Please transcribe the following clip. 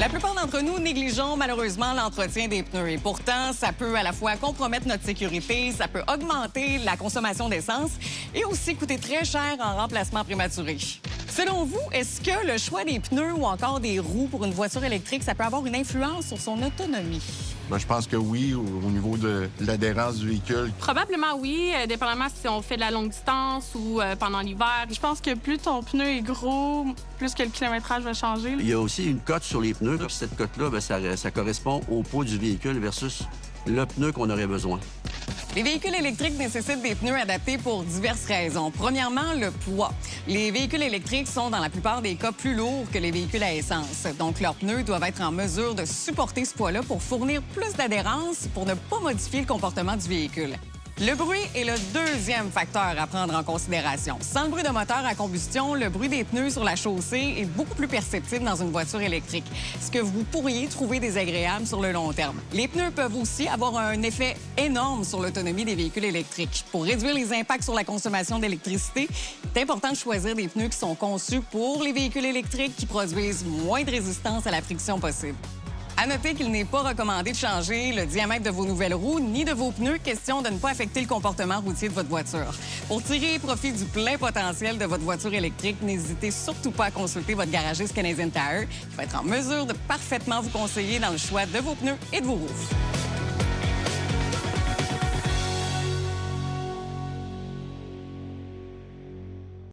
La plupart d'entre nous négligeons malheureusement l'entretien des pneus. Et pourtant, ça peut à la fois compromettre notre sécurité, ça peut augmenter la consommation d'essence et aussi coûter très cher en remplacement prématuré. Selon vous, est-ce que le choix des pneus ou encore des roues pour une voiture électrique, ça peut avoir une influence sur son autonomie? Bien, je pense que oui, au niveau de l'adhérence du véhicule. Probablement oui, dépendamment si on fait de la longue distance ou pendant l'hiver. Je pense que plus ton pneu est gros, plus que le kilométrage va changer. Il y a aussi une cote sur les pneus. Puis cette cote-là, bien, ça correspond au poids du véhicule versus le pneu qu'on aurait besoin. Les véhicules électriques nécessitent des pneus adaptés pour diverses raisons. Premièrement, le poids. Les véhicules électriques sont dans la plupart des cas plus lourds que les véhicules à essence. Donc, leurs pneus doivent être en mesure de supporter ce poids-là pour fournir plus d'adhérence pour ne pas modifier le comportement du véhicule. Le bruit est le deuxième facteur à prendre en considération. Sans le bruit de moteur à combustion, le bruit des pneus sur la chaussée est beaucoup plus perceptible dans une voiture électrique, ce que vous pourriez trouver désagréable sur le long terme. Les pneus peuvent aussi avoir un effet énorme sur l'autonomie des véhicules électriques. Pour réduire les impacts sur la consommation d'électricité, c'est important de choisir des pneus qui sont conçus pour les véhicules électriques qui produisent moins de résistance à la friction possible. À noter qu'il n'est pas recommandé de changer le diamètre de vos nouvelles roues ni de vos pneus, question de ne pas affecter le comportement routier de votre voiture. Pour tirer profit du plein potentiel de votre voiture électrique, n'hésitez surtout pas à consulter votre garagiste Canadian Tire, qui va être en mesure de parfaitement vous conseiller dans le choix de vos pneus et de vos roues.